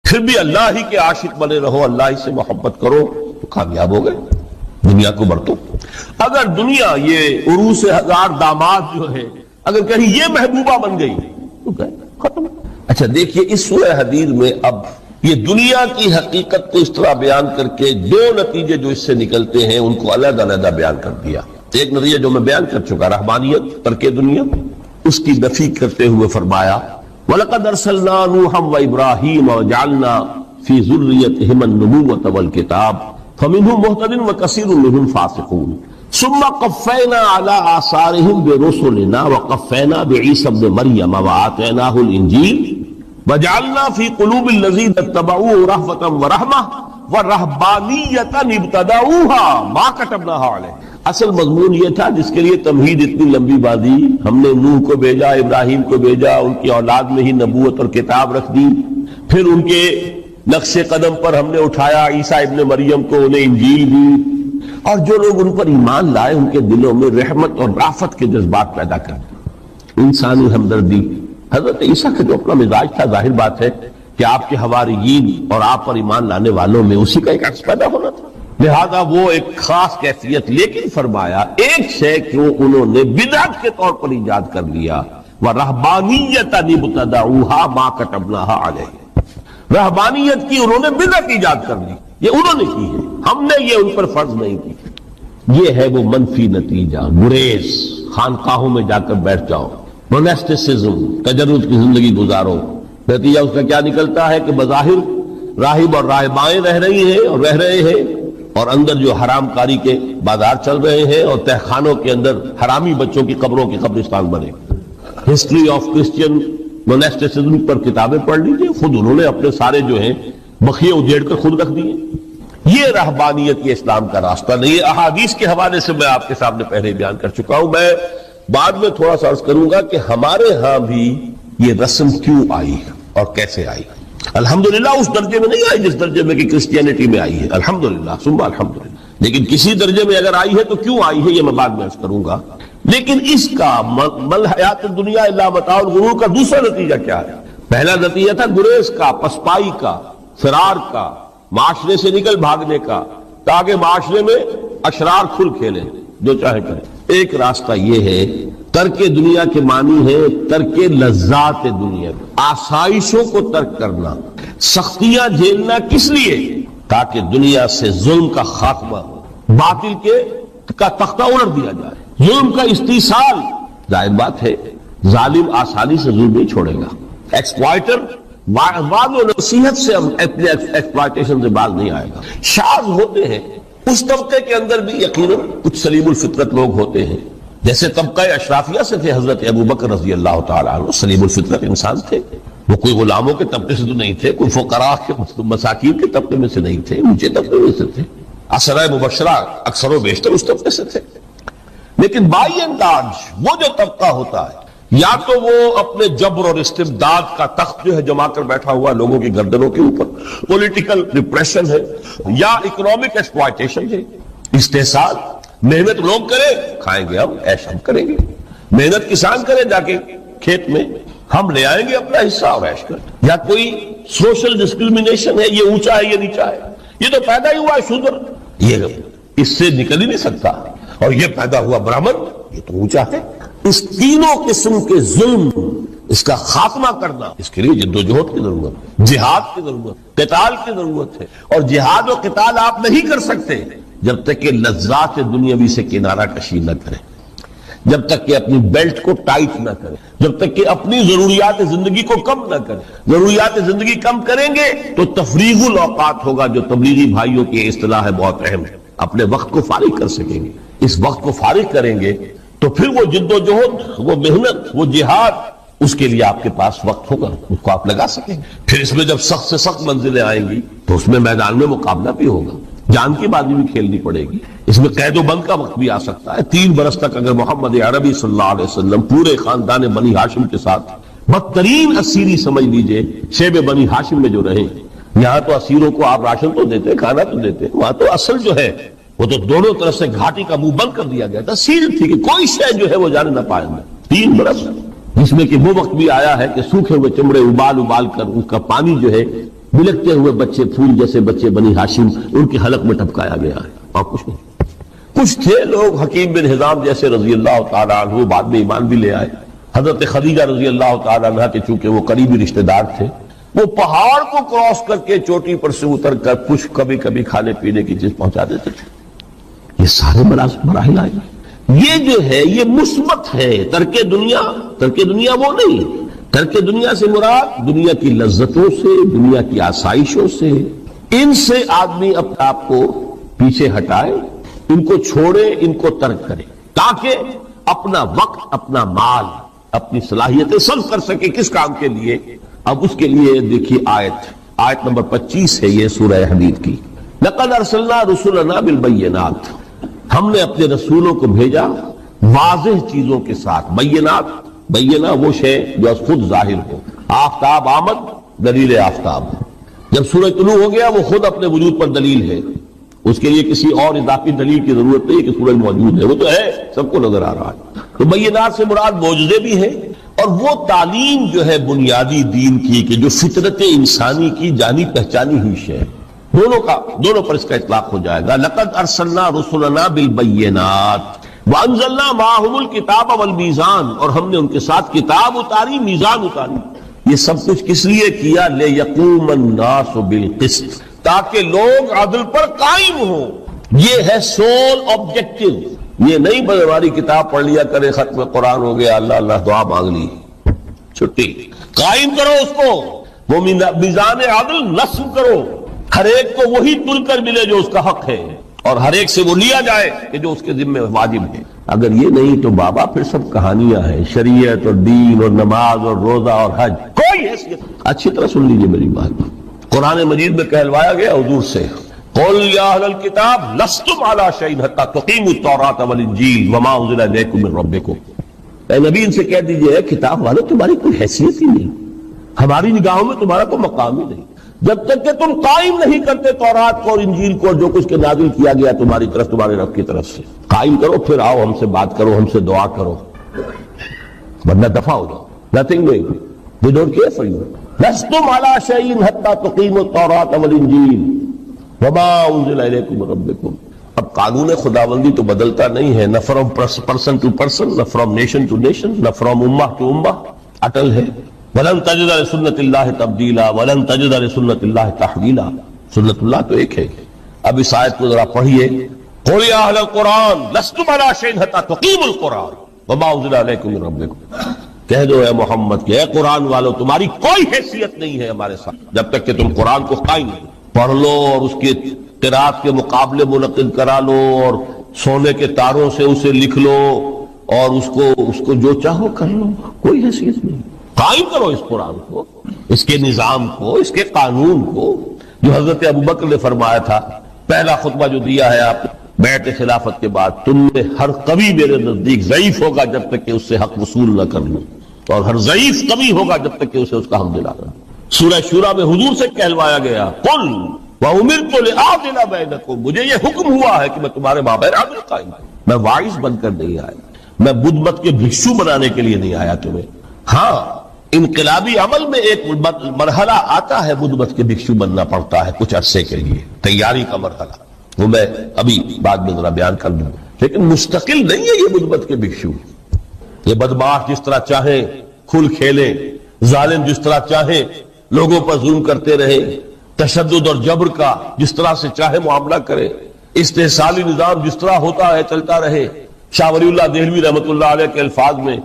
پھر بھی اللہ ہی کے عاشق بنے رہو، اللہ ہی سے محبت کرو تو کامیاب ہو گئے، دنیا کو برتو۔ اگر دنیا یہ عروس ہزار داماد جو ہے اگر کہیں یہ محبوبہ بن گئی تو گئے، ختم۔ اچھا دیکھیے اس سورہ حدید میں اب یہ دنیا کی حقیقت کو اس طرح بیان کر کے دو نتیجے جو اس سے نکلتے ہیں ان کو علیحدہ علیحدہ بیان کر دیا۔ ایک نتیجہ جو میں بیان کر چکا، رہبانیت، ترک دنیا، اس کی نفی کرتے ہوئے فرمایا وَلَقَدْ أَرْسَلْنَا نُوحًا وَإِبْرَاهِيمَ وَجَعَلْنَا فِي ذُرِّيَّتِهِمَا النُّبُوَّةَ وَالْكِتَابَ فَمِنْهُمْ مُهْتَدٍ وَكَثِيرٌ مِنْهُمْ فَاسِقُونَ ثُمَّ قَفَّيْنَا عَلَىٰ آثَارِهِمْ بِرُسُلِنَا وَقَفَّيْنَا بِعِيسَى ابْنِ مَرْيَمَ وَآتَيْنَاهُ الْإِنْجِيلَ وَجَعَلْنَا فِي قُلُوبِ الَّذِينَ اتَّبَعُوهُ رَأْفَةً وَرَحْمَةً وَرَهْبَانِيَّةً ابْتَدَعُوهَا مَا كَتَبْنَاهَا عَلَيْهِمْ۔ اصل مضمون یہ تھا جس کے لیے تمہید اتنی لمبی باندھی، ہم نے نوح کو بھیجا، ابراہیم کو بھیجا، ان کی اولاد میں ہی نبوت اور کتاب رکھ دی، پھر ان کے نقش قدم پر ہم نے اٹھایا عیسیٰ ابن مریم کو، انہیں انجیل دی، اور جو لوگ ان پر ایمان لائے ان کے دلوں میں رحمت اور رافت کے جذبات پیدا کر دی، انسانی ہمدردی۔ حضرت عیسیٰ کا جو اپنا مزاج تھا، ظاہر بات ہے کہ آپ کے حواریین اور آپ پر ایمان لانے والوں میں اسی کا ایک عکس پیدا ہونا تھا، لہذا وہ ایک خاص کیفیت۔ لیکن فرمایا ایک شے کیوں انہوں نے بدعت کے طور پر ایجاد کر لیا، وَرَهْبَانِيَّةً ابْتَدَعُوهَا مَا كَتَبْنَاهَا عَلَيْهِمْ، رہبانیت کی انہوں نے بدعت ایجاد کر لی، یہ انہوں نے کی ہے، ہم نے یہ ان پر فرض نہیں کی۔ یہ ہے وہ منفی نتیجہ، گریز، خانقاہوں میں جا کر بیٹھ جاؤ، موناسٹسزم، تجرد کی زندگی گزارو، نتیجہ اس کا کیا نکلتا ہے کہ بظاہر راہب اور راہبائیں رہ رہی ہیں اور رہ رہے ہیں، اور اندر جو حرام کاری کے بازار چل رہے ہیں، اور تہخانوں کے اندر حرامی بچوں کی قبروں کے قبرستان بنے۔ ہسٹری آف کرسچین موناسٹسزم پر کتابیں پڑھ لیجیے، خود انہوں نے اپنے سارے جو ہیں بخیے اجیڑ کر خود رکھ دیے۔ یہ رہبانیت، یہ اسلام کا راستہ نہیں ہے۔ احادیث کے حوالے سے میں آپ کے سامنے پہلے بیان کر چکا ہوں، میں بعد میں تھوڑا سا عرض کروں گا کہ ہمارے ہاں بھی یہ رسم کیوں آئی اور کیسے آئی۔ الحمدللہ اس درجے میں نہیں آئی جس درجے میں کہ کرسچینٹی میں آئی ہے، الحمدللہ ثم الحمدللہ، لیکن کسی درجے میں اگر آئی ہے تو کیوں آئی ہے یہ میں بعد میں عرض کروں گا۔ لیکن اس کا مل حیات الدنیا الا متاع الغرور کا دوسرا نتیجہ کیا ہے؟ پہلا نتیجہ تھا گریز کا، پسپائی کا، فرار کا، معاشرے سے نکل بھاگنے کا، تاکہ معاشرے میں اشرار کھل کھیلیں، جو چاہے کریں۔ ایک راستہ یہ ہے، ترک دنیا کے معنی ہے ترک لذات دنیا، آسائشوں کو ترک کرنا، سختیاں جھیلنا، کس لیے؟ تاکہ دنیا سے ظلم کا خاتمہ ہو، باطل کا تختہ الٹ دیا جائے، ظلم کا استیصال۔ ظاہر بات ہے ظالم آسانی سے ظلم نہیں چھوڑے گا، ایکسپلائٹر وعد و نصیحت سے اپنے ایکسپلائٹیشن سے باز نہیں آئے گا۔ شاذ ہوتے ہیں اس طبقے کے اندر بھی یقیناً کچھ سلیم الفطرت لوگ ہوتے ہیں، جیسے طبقہ اشرافیہ سے تھے حضرت ابو بکر رضی اللہ تعالیٰ عنہ، سلیم الفطرت انسان تھے، وہ کوئی غلاموں کے طبقے سے تو نہیں تھے، کوئی فقراء کے مساکین کے طبقے میں سے نہیں تھے، اونچے طبقے میں سے تھے، عشرہ مبشرہ اکثر و بیشتر اس طبقے سے تھے۔ لیکن بائی اینڈ لارج وہ جو طبقہ ہوتا ہے، یا تو وہ اپنے جبر اور استبداد کا تخت جو ہے جما کر بیٹھا ہوا لوگوں کی گردنوں کے اوپر، پولیٹیکل ریپریشن ہے، یا اکنامک ایکسپلائٹیشن ہے، استحصال۔ محنت لوگ کریں، کھائیں گے ہم، عیش ہم کریں گے، محنت کسان کریں جا کے کھیت میں، ہم لے آئیں گے اپنا حصہ اور عیش کریں۔ یا کوئی سوشل ڈسکریمنیشن ہے، یہ اونچا ہے یہ نیچا ہے، یہ تو پیدا ہی ہوا ہے شودر، یہ اس سے نکل ہی نہیں سکتا، اور یہ پیدا ہوا برہمن، یہ تو اونچا ہے۔ اس تینوں قسم کے ظلم، اس کا خاتمہ کرنا، اس کے لیے جدوجہد کی ضرورت ہے، جہاد کی ضرورت، قتال کی ضرورت ہے، اور جہاد و قتال آپ نہیں کر سکتے جب تک کہ لذات دنیاوی سے کنارہ کشی نہ کریں، جب تک کہ اپنی بیلٹ کو ٹائٹ نہ کریں، جب تک کہ اپنی ضروریات زندگی کو کم نہ کریں۔ ضروریات زندگی کم کریں گے تو تفریغ الاوقات ہوگا، جو تبلیغی بھائیوں کی اصطلاح ہے، بہت اہم ہے، اپنے وقت کو فارغ کر سکیں گے۔ اس وقت کو فارغ کریں گے تو پھر وہ جد و جہد، وہ محنت، وہ جہاد، اس کے لیے آپ کے پاس وقت ہوگا، اس کو آپ لگا سکیں گے۔ پھر اس میں جب سخت سے سخت منزلیں آئیں گی تو اس میں میدان میں مقابلہ بھی ہوگا، جان کی بازی بھی کھیلنی پڑے گی، اس میں قید و بند کا وقت بھی آ سکتا ہے۔ 3 برس تک اگر محمد عربی صلی اللہ علیہ وسلم پورے خاندان بنی ہاشم کے ساتھ بدترین اسیری سمجھ لیجئے شیب بنی ہاشم میں جو رہے، یہاں تو اسیروں کو آپ راشن تو دیتے، کھانا تو دیتے، وہاں تو اصل جو ہے وہ تو دونوں طرف سے گھاٹی کا منہ بند کر دیا گیا تھا، سیل تھی کہ کوئی شے جو ہے وہ جانے نہ پائے گا۔ 3 برس، جس میں کہ وہ وقت بھی آیا ہے کہ سوکھے ہوئے چمڑے ابال ابال کر اس کا پانی جو ہے بلکتے ہوئے بچے، پھول جیسے بچے بنی ہاشم ان کے حلق میں ٹپکایا گیا ہے، اور کچھ نہیں۔ کچھ تھے لوگ، حکیم بن حزام جیسے رضی اللہ تعالیٰ عنہ، بعد میں ایمان بھی لے آئے۔ حضرت خدیجہ رضی اللہ تعالیٰ عنہ کے چونکہ وہ قریبی رشتہ دار تھے، وہ پہاڑ کو کراس کر کے چوٹی پر سے اتر کر کچھ کبھی کبھی کھانے پینے کی چیز پہنچا دیتے تھے۔ یہ سارے مراحل آئے، یہ جو ہے یہ مثبت ہے۔ ترک دنیا وہ نہیں، ترک دنیا سے مراد دنیا کی لذتوں سے، دنیا کی آسائشوں سے، ان سے آدمی اپنے آپ کو پیچھے ہٹائے، ان کو چھوڑے، ان کو ترک کرے، تاکہ اپنا وقت، اپنا مال، اپنی صلاحیتیں صرف کر سکے۔ کس کام کے لیے؟ اب اس کے لیے دیکھیے آیت نمبر 25 ہے یہ سورہ حدید کی۔ لقد ارسلنا رسلنا بالبینات، ہم نے اپنے رسولوں کو بھیجا واضح چیزوں کے ساتھ۔ بینہ وہ شے جو خود ظاہر ہو۔ آفتاب آمد، دلیل آفتاب۔ جب سورج طلوع ہو گیا وہ خود اپنے وجود پر دلیل ہے، اس کے لیے کسی اور اضافی دلیل کی ضرورت نہیں کہ سورج موجود ہے، وہ تو ہے، سب کو نظر آ رہا ہے۔ تو بینات سے مراد معجزے بھی ہے، اور وہ تعلیم جو ہے بنیادی دین کی کہ جو فطرت انسانی کی جانی پہچانی ہوئی شے، دونوں پر اس کا اطلاق ہو جائے گا۔ لقد ارسلنا رسلنا بالبینات وانزلنا معهم الکتاب والمیزان، اور ہم نے ان کے ساتھ کتاب اتاری، میزان اتاری۔ یہ سب کچھ کس لیے کیا؟ لیقوم الناس بالقسط، تاکہ لوگ عدل پر قائم ہوں۔ یہ ہے سول آبجیکٹو۔ یہ نہیں بس ہماری کتاب پڑھ لیا کرے، ختم قرآن ہو گیا، اللہ اللہ دعا مانگ لی، چھٹی۔ قائم کرو اس کو، وہ میزان عدل نصب کرو، ہر ایک کو وہی تل کر ملے جو اس کا حق ہے، اور ہر ایک سے وہ لیا جائے کہ جو اس کے ذمہ واجب ہے۔ اگر یہ نہیں تو بابا پھر سب کہانیاں ہیں، شریعت اور دین اور نماز اور روزہ اور حج، کوئی حیثیت۔ اچھی طرح سن لیجیے میری بات، قرآن مجید میں کہلوایا گیا حضور سے، قل یا اہل الکتاب لستم علی شیء حتی تقیموا التوراۃ والانجیل وما انزل الیکم من ربکم۔ اے نبی ان سے کہہ دیجئے، کتاب والو تمہاری کوئی حیثیت ہی نہیں، ہماری نگاہوں میں تمہارا کوئی مقام ہی نہیں، جب تک کہ تم قائم نہیں کرتے تورات کو اور انجیل کو، جو کچھ کے نازل کیا گیا تمہاری طرف، تمہارے رب کی طرف سے۔ قائم کرو، پھر آؤ ہم سے بات کرو، ہم سے دعا کرو، ورنہ دفع ہو جاؤ۔ Nothing doing. We don't care for you. لستم علی شیء حتی تقیموا التوراۃ والانجیل وما انزل الیکم من ربکم۔ اب قانون خداوندی تو بدلتا نہیں ہے، نہ فرام پرسن ٹو پرسن، نہ فرام نیشن ٹو نیشن، نہ فرام امہ ٹو امہ، اٹل ہے۔ وَلَن تَجِدَ لِسُنَّتِ اللَّهِ تَبْدِيلًا وَلَن تَجِدَ لِسُنَّتِ اللَّهِ تَحْوِيلًا۔ سنت اللہ تو ایک ہے۔ اب اس آیت کو ذرا پڑھیے، قُلْ يَا أَهْلَ الْقُرْآنِ لَسْتُمْ عَلَىٰ شَيْءٍ حَتَّىٰ تُقِيمُوا الْقُرْآنَ وَمَا أُنزِلَ إِلَيْكُم مِّن رَّبِّكُم۔ کہہ دو اے محمد کہ اے قرآن والو تمہاری کوئی حیثیت نہیں ہے ہمارے ساتھ جب تک کہ تم قرآن کو قائم پڑھ لو اور اس کے قرات کے مقابلے منعقد کرا لو اور سونے کے تاروں سے اسے لکھ لو اور اس کو جو چاہو کر لو، کوئی حیثیت نہیں۔ قائم کرو اس قرآن کو، اس کے نظام کو، اس کے قانون کو، جو حضرت ابوبکر نے فرمایا تھا، پہلا خطبہ جو دیا ہے آپ بیعت خلافت کے بعد، تم میں ہر قوی میرے نزدیک ضعیف ہوگا جب تک کہ اس سے حق وصول نہ کر لوں، اور ہر ضعیف قوی ہوگا جب تک کہ اسے اس کا حق دلانا۔ سورہ شورى میں حضور سے کہلوایا گیا، قل وَأُمِرْتُ لِأَعْدِلَ بَيْنَكُمْ، مجھے یہ حکم ہوا ہے کہ میں تمہارے مابین عدل قائم کروں۔ میں واعظ بن کر نہیں آیا، میں بدھ مت کے بھکشو بنانے کے لیے نہیں آیا تمہیں۔ ہاں انقلابی عمل میں ایک مرحلہ آتا ہے، بدھ مت کے بھکشو بننا پڑتا ہے کچھ عرصے کے لیے، تیاری کا مرحلہ، وہ میں ابھی بعد میں ذرا بیان کر دوں، لیکن مستقل نہیں ہے یہ بدھ مت کے بھکشو۔ یہ بدماش جس طرح چاہیں کھل کھیلیں، ظالم جس طرح چاہیں لوگوں پر ظلم کرتے رہے، تشدد اور جبر کا جس طرح سے چاہے معاملہ کرے، استحصالی نظام جس طرح ہوتا ہے چلتا رہے۔ شاہ ولی اللہ دہلوی رحمۃ اللہ علیہ کے الفاظ میں،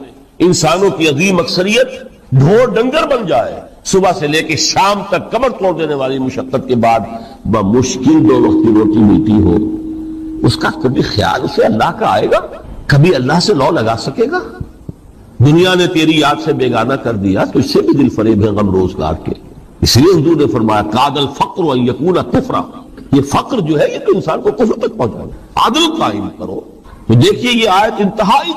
انسانوں کی عظیم اکثریت ڈھور ڈنگر بن جائے، صبح سے لے کے شام تک کمر توڑ دینے والی مشقت کے بعد بمشکل 2 وقت کی روٹی ملتی ہو، اس کا کبھی خیال اسے اللہ کا آئے گا؟ کبھی اللہ سے لو لگا سکے گا؟ دنیا نے تیری یاد سے بیگانہ کر دیا تو اس سے بھی دل فریب ہے غم روزگار کے۔ اس لیے حضور نے فرمایا قاد الفقر ان یکون کفرا، یہ فقر جو ہے یہ تو انسان کو کفر تک پہنچانا۔ عدل قائم کرو۔ تو دیکھیے یہ آیت انتہائی